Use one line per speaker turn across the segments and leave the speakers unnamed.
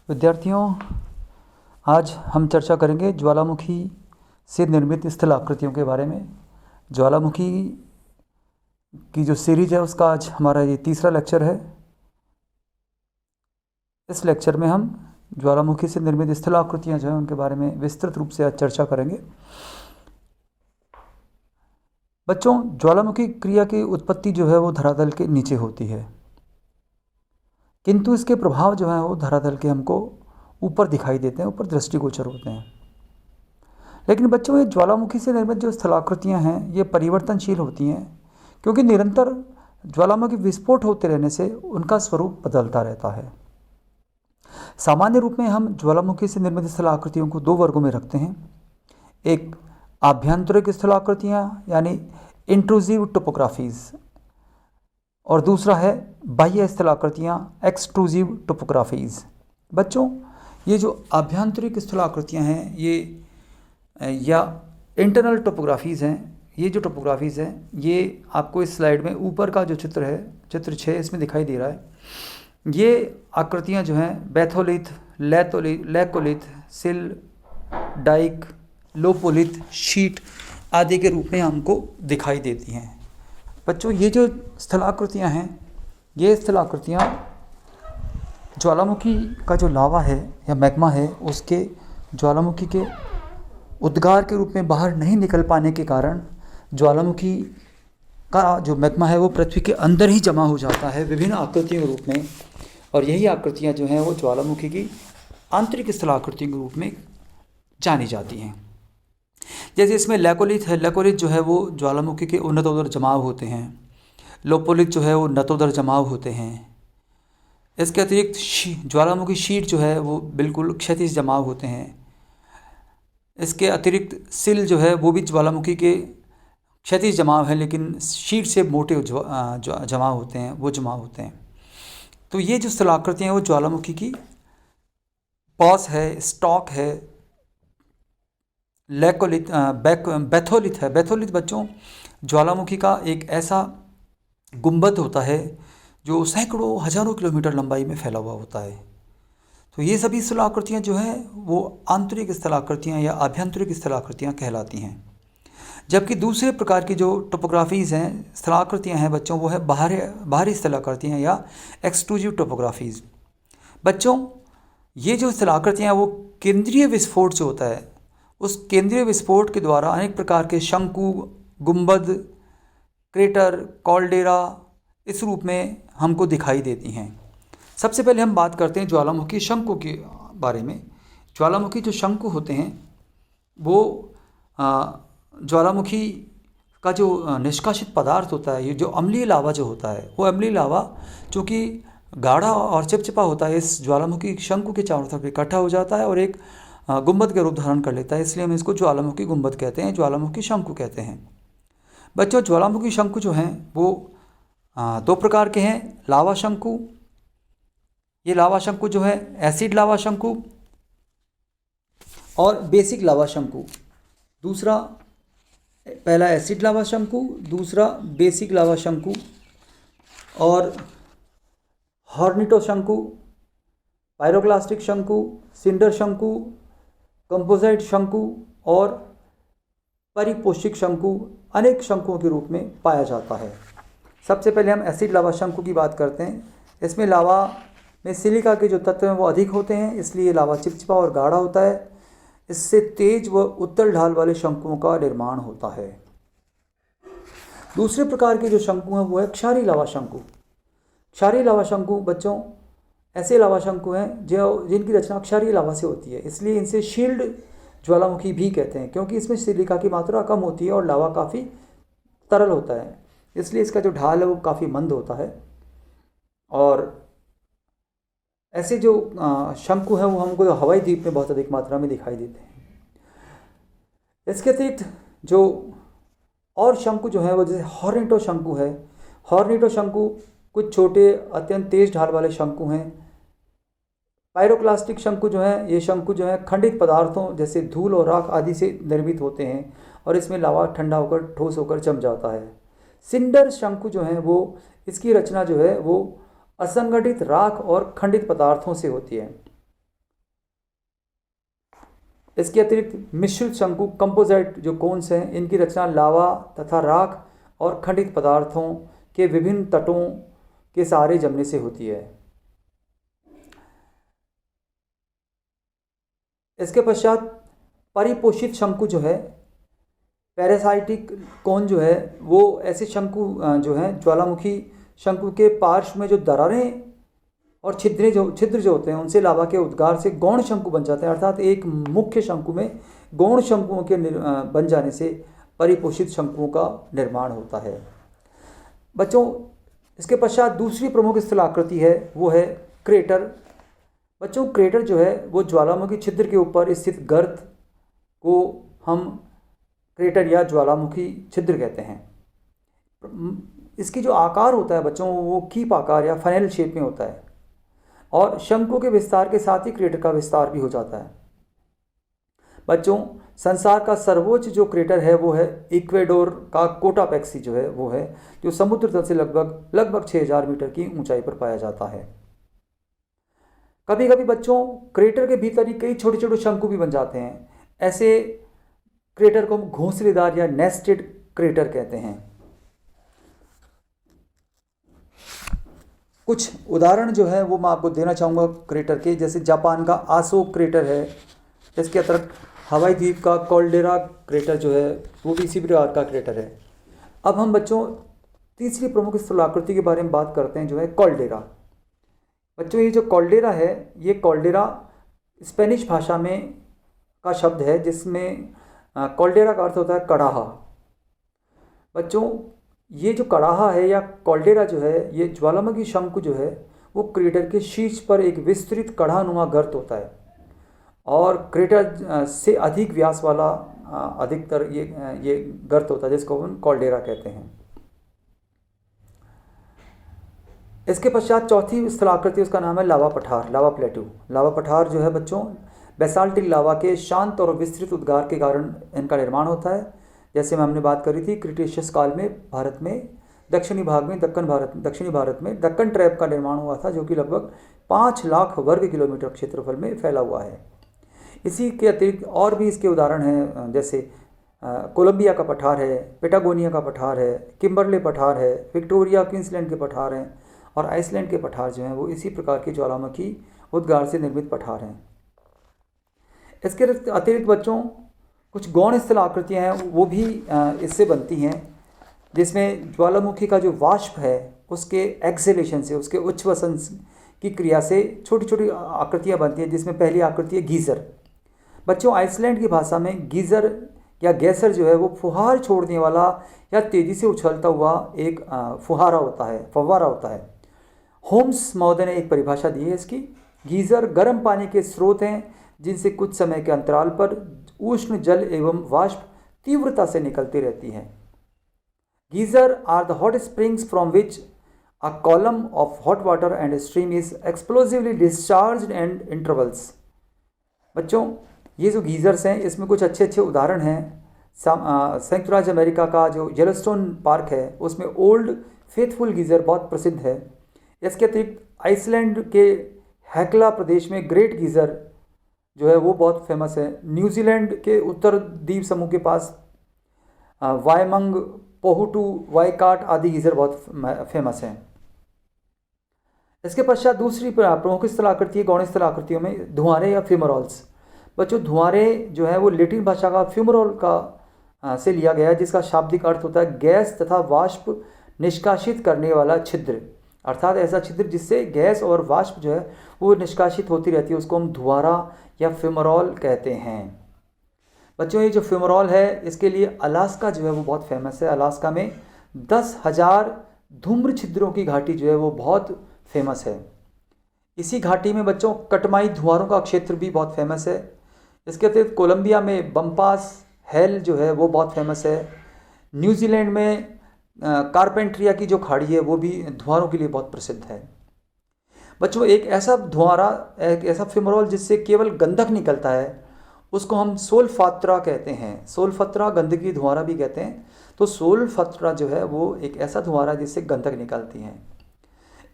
विद्यार्थियों, आज हम चर्चा करेंगे ज्वालामुखी से निर्मित स्थलाकृतियों के बारे में। ज्वालामुखी की जो सीरीज है उसका आज हमारा ये तीसरा लेक्चर है। इस लेक्चर में हम ज्वालामुखी से निर्मित स्थलाकृतियाँ जो हैं उनके बारे में विस्तृत रूप से आज चर्चा करेंगे। बच्चों, ज्वालामुखी क्रिया की उत्पत्ति जो है वो धरातल के नीचे होती है, किंतु इसके प्रभाव जो हैं वो धरातल के हमको ऊपर दिखाई देते हैं, ऊपर दृष्टिगोचर होते हैं। लेकिन बच्चों, ये ज्वालामुखी से निर्मित जो स्थलाकृतियाँ हैं ये परिवर्तनशील होती हैं, क्योंकि निरंतर ज्वालामुखी विस्फोट होते रहने से उनका स्वरूप बदलता रहता है। सामान्य रूप में हम ज्वालामुखी से निर्मित स्थलाकृतियों को दो वर्गों में रखते हैं। एक आभ्यंतरिक स्थलाकृतियाँ यानी इंट्रूसिव टोपोग्राफीज, और दूसरा है बाह्य स्थलाकृतियाँ एक्सट्रूसिव टोपोग्राफीज। बच्चों, ये जो आभ्यंतरिक स्थलाकृतियाँ हैं ये या इंटरनल टोपोग्राफीज़ हैं, ये जो टोपोग्राफीज़ हैं ये आपको इस स्लाइड में ऊपर का जो चित्र है, चित्र 6, इसमें दिखाई दे रहा है। ये आकृतियाँ जो हैं बैथोलिथ, लैकोलिथ, सिल, डाइक, लोपोलिथ, शीट आदि के रूप में हमको दिखाई देती हैं। बच्चों, ये जो स्थलाकृतियाँ हैं ये स्थलाकृतियाँ ज्वालामुखी का जो लावा है या मैग्मा है उसके ज्वालामुखी के उद्गार के रूप में बाहर नहीं निकल पाने के कारण ज्वालामुखी का जो मैग्मा है वो पृथ्वी के अंदर ही जमा हो जाता है विभिन्न आकृतियों के रूप में, और यही आकृतियाँ जो हैं वो ज्वालामुखी की आंतरिक स्थलाकृतियों के रूप में जानी जाती हैं। जैसे इसमें लैकोलिथ है, लैकोलिथ जो है वो ज्वालामुखी के उन्नतोदर जमाव होते हैं। लोपोलिथ जो है वो नतोदर जमाव होते हैं। इसके अतिरिक्त ज्वालामुखी शीट जो है वो बिल्कुल क्षैतिज जमाव होते हैं। इसके अतिरिक्त सिल जो है वो भी ज्वालामुखी के क्षैतिज जमाव है, लेकिन शीट से मोटे जमाव होते हैं, वो जमाव होते हैं। तो ये जो स्थलाकृतियाँ हैं वो ज्वालामुखी की पॉस है, स्टॉक है, लैकोलिथ, बैथोलिथ है। बैथोलिथ बच्चों ज्वालामुखी का एक ऐसा गुंबद होता है जो सैकड़ों हजारों किलोमीटर लंबाई में फैला हुआ होता है। तो ये सभी स्थलाकृतियाँ जो हैं वो आंतरिक स्थलाकृतियाँ या आभ्यंतरिक स्थलाकृतियाँ कहलाती हैं। जबकि दूसरे प्रकार की जो टोपोग्राफीज़ हैं, स्थलाकृतियाँ हैं बच्चों, वो है बाहरी स्थलाकृतियाँ या एक्सट्रूसिव टोपोग्राफीज़। बच्चों, ये जो स्थलाकृतियाँ वो केंद्रीय विस्फोट जो होता है उस केंद्रीय विस्फोट के द्वारा अनेक प्रकार के शंकु, गुंबद, क्रेटर, कॉल्डेरा इस रूप में हमको दिखाई देती हैं। सबसे पहले हम बात करते हैं ज्वालामुखी शंकु के बारे में। ज्वालामुखी जो शंकु होते हैं वो ज्वालामुखी का जो निष्कासित पदार्थ होता है, ये जो अम्लीय लावा जो होता है, वो अम्लीय लावा चूँकि गाढ़ा और चिपचिपा होता है, इस ज्वालामुखी शंकु के चारों तरफ इकट्ठा हो जाता है और एक गुंबद के रूप धारण कर लेता है। इसलिए हम इसको ज्वालामुखी गुंबद कहते हैं, ज्वालामुखी शंकु कहते हैं। बच्चों, ज्वालामुखी शंकु जो हैं वो दो प्रकार के हैं। लावा शंकु, ये लावा शंकु जो है एसिड लावा शंकु, और बेसिक लावा शंकु। दूसरा, पहला एसिड लावा शंकु, दूसरा बेसिक लावा शंकु, और हॉर्निटो शंकु, पायरोक्लास्टिक शंकु, सिंडर शंकु, कंपोजिट शंकु और परिपोषिक शंकु अनेक शंकुओं के रूप में पाया जाता है। सबसे पहले हम एसिड लावा शंकु की बात करते हैं। इसमें लावा में सिलिका के जो तत्व हैं वो अधिक होते हैं, इसलिए लावा चिपचिपा और गाढ़ा होता है। इससे तेज व उत्तल ढाल वाले शंकुओं का निर्माण होता है। दूसरे प्रकार के जो शंकु हैं वो है क्षारीय लावा शंकु। क्षारीय लावा शंकु बच्चों ऐसे लावा शंकु हैं जिनकी रचना क्षारीय लावा से होती है, इसलिए इनसे शील्ड ज्वालामुखी भी कहते हैं, क्योंकि इसमें सिलिका की मात्रा कम होती है और लावा काफ़ी तरल होता है, इसलिए इसका जो ढाल है वो काफ़ी मंद होता है। और ऐसे जो शंकु हैं वो हमको हवाई द्वीप में बहुत अधिक मात्रा में दिखाई देते हैं। इसके अतिरिक्त जो और शंकु जो है वो जैसे हॉर्निटो शंकु है। हॉर्निटो शंकु कुछ छोटे अत्यंत तेज ढाल वाले शंकु हैं। पायरोक्लास्टिक शंकु जो है, ये शंकु जो है खंडित पदार्थों जैसे धूल और राख आदि से निर्मित होते हैं और इसमें लावा ठंडा होकर ठोस होकर जम जाता है। सिंडर शंकु जो है वो इसकी रचना जो है वो असंगठित राख और खंडित पदार्थों से होती है। इसके अतिरिक्त मिश्रित शंकु कंपोजिट जो कोन्स हैं, इनकी रचना लावा तथा राख और खंडित पदार्थों के विभिन्न तटों के सहारे जमने से होती है। इसके पश्चात परिपोषित शंकु जो है, पैरासाइटिक कोन जो है, वो ऐसे शंकु जो हैं ज्वालामुखी शंकु के पार्श्व में जो दरारें और छिद्र जो होते हैं उनसे लावा के उद्गार से गौण शंकु बन जाते हैं। अर्थात एक मुख्य शंकु में गौण शंकुओं के बन जाने से परिपोषित शंकुओं का निर्माण होता है। बच्चों, इसके पश्चात दूसरी प्रमुख स्थलाकृति है वो है क्रेटर। बच्चों, क्रेटर जो है वो ज्वालामुखी छिद्र के ऊपर स्थित गर्त को हम क्रेटर या ज्वालामुखी छिद्र कहते हैं। इसकी जो आकार होता है बच्चों, वो कीप आकार या फनेल शेप में होता है और शंकु के विस्तार के साथ ही क्रेटर का विस्तार भी हो जाता है। बच्चों, संसार का सर्वोच्च जो क्रेटर है वो है इक्वेडोर का कोटापेक्सी जो है वो है, जो समुद्र तल से लगभग 6000 मीटर की ऊंचाई पर पाया जाता है। कभी कभी बच्चों क्रेटर के भीतर ही कई छोटे छोटे शंकु भी बन जाते हैं। ऐसे क्रेटर को हम घोंसलेदार या नेस्टेड क्रेटर कहते हैं। कुछ उदाहरण जो है वो मैं आपको देना चाहूँगा क्रेटर के, जैसे जापान का आसो क्रेटर है। इसके अतिरिक्त हवाई द्वीप का कॉल्डेरा क्रेटर जो है वो भी इसी प्रकार का क्रेटर है। अब हम बच्चों तीसरी प्रमुख स्थलाकृति के बारे में बात करते हैं जो है कॉल्डेरा। बच्चों, ये जो कॉल्डेरा है, ये कॉल्डेरा स्पेनिश भाषा में का शब्द है जिसमें कॉल्डेरा का अर्थ होता है कड़ाहा। बच्चों, ये जो कड़ाहा है या कॉल्डेरा जो है, ये ज्वालामुखी शंकु जो है वो क्रेटर के शीर्ष पर एक विस्तृत कड़ानुमा गर्त होता है और क्रेटर से अधिक व्यास वाला अधिकतर ये गर्त होता है जिसको हम कॉल्डेरा कहते हैं। इसके पश्चात चौथी स्थलाकृति, उसका नाम है लावा पठार, लावा प्लेट्यू। लावा पठार जो है बच्चों बेसाल्टिक लावा के शांत और विस्तृत उद्गार के कारण इनका निर्माण होता है। जैसे में हमने बात करी थी, क्रिटेशियस काल में भारत में दक्षिणी भारत में दक्कन ट्रैप का निर्माण हुआ था, जो कि लगभग 5 लाख वर्ग किलोमीटर क्षेत्रफल में फैला हुआ है। इसी के अतिरिक्त और भी इसके उदाहरण हैं, जैसे कोलंबिया का पठार है, पेटागोनिया का पठार है, किम्बरले पठार है, विक्टोरिया क्वींसलैंड के पठार हैं और आइसलैंड के पठार जो हैं वो इसी प्रकार के ज्वालामुखी उद्गार से निर्मित पठार हैं। इसके अतिरिक्त बच्चों कुछ गौण स्थल आकृतियाँ हैं वो भी इससे बनती हैं, जिसमें ज्वालामुखी का जो वाष्प है उसके एक्सेलेशन से, उसके उच्छ्वसन की क्रिया से छोटी छोटी आकृतियाँ बनती हैं, जिसमें पहली आकृति है गीज़र। बच्चों, आइसलैंड की भाषा में गीज़र या गैसर जो है वो फुहार छोड़ने वाला या तेज़ी से उछलता हुआ एक फव्वारा होता है। होम्स महोदय ने एक परिभाषा दी है इसकी। गीज़र गर्म पानी के स्रोत हैं जिनसे कुछ समय के अंतराल पर उष्ण जल एवं वाष्प तीव्रता से निकलती रहती हैं। गीज़र are the hot springs from which a column of hot water and stream is explosively discharged and intervals. बच्चों, ये जो गीज़र्स हैं इसमें कुछ अच्छे उदाहरण हैं। संयुक्त राज्य अमेरिका का जो येलोस्टोन पार्क है उसमें ओल्ड फेथफुल गीज़र बहुत प्रसिद्ध है। इसके अतिरिक्त आइसलैंड के हैकला प्रदेश में ग्रेट गीज़र जो है वो बहुत फेमस है। न्यूजीलैंड के उत्तर द्वीप समूह के पास वायमंग, पोहुटू, वाइकाट आदि गीज़र बहुत फेमस हैं। इसके पश्चात दूसरी प्रमुख स्थलाकृति गौण स्थलाकृतियों में धुआरे या फ्यूमरॉल्स। बच्चों, धुआरे जो है वो लैटिन भाषा का फ्यूमरॉल का से लिया गया है, जिसका शाब्दिक अर्थ होता है गैस तथा वाष्प निष्कासित करने वाला छिद्र। अर्थात ऐसा छिद्र जिससे गैस और वाष्प जो है वो निष्कासित होती रहती है, उसको हम धुआरा या फ्यूमरॉल कहते हैं। बच्चों, ये जो फ्यूमरॉल है इसके लिए अलास्का जो है वो बहुत फेमस है। अलास्का में 10,000 धूम्र छिद्रों की घाटी जो है वो बहुत फेमस है। इसी घाटी में बच्चों कटमाई धुआरों का क्षेत्र भी बहुत फेमस है। इसके अतिरिक्त कोलंबिया में बम्पास हेल जो है वो बहुत फेमस है। न्यूजीलैंड में कारपेंट्रिया की जो खाड़ी है वो भी धुआरों के लिए बहुत प्रसिद्ध है। बच्चों, एक ऐसा फ्यूमरॉल जिससे केवल गंधक निकलता है उसको हम सोलफात्रा कहते हैं। सोलफत्रा गंदगी धुआरा भी कहते हैं। तो सोलफत्रा जो है वो एक ऐसा धुआरा जिससे गंधक निकलती है।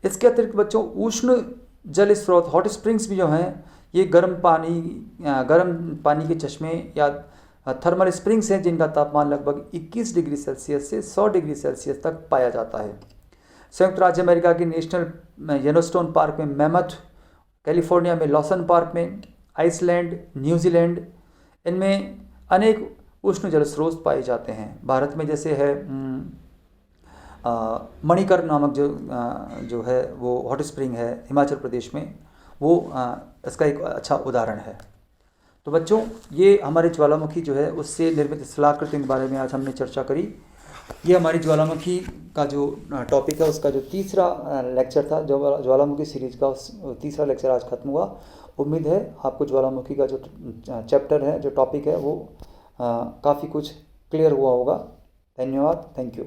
इसके अतिरिक्त बच्चों उष्ण जल स्रोत हॉट स्प्रिंग्स भी जो हैं ये गर्म पानी के चश्मे या थर्मल स्प्रिंग्स हैं जिनका तापमान लगभग 21 डिग्री सेल्सियस से 100 डिग्री सेल्सियस तक पाया जाता है। संयुक्त राज्य अमेरिका के नेशनल येलोस्टोन पार्क में मैमथ, कैलिफोर्निया में लॉसन पार्क में, आइसलैंड, न्यूजीलैंड, इनमें अनेक उष्ण जल स्रोत पाए जाते हैं। भारत में जैसे है मणिकर नामक जो है वो हॉट स्प्रिंग है हिमाचल प्रदेश में, वो इसका एक अच्छा उदाहरण है। तो बच्चों, ये हमारे ज्वालामुखी जो है उससे निर्मित स्थलाकृतियों के बारे में आज हमने चर्चा करी। ये हमारी ज्वालामुखी का जो टॉपिक है उसका जो तीसरा लेक्चर था, जो ज्वालामुखी सीरीज का तीसरा लेक्चर आज खत्म हुआ। उम्मीद है आपको ज्वालामुखी का जो चैप्टर है, जो टॉपिक है, वो काफ़ी कुछ क्लियर हुआ होगा। धन्यवाद, थैंक यू।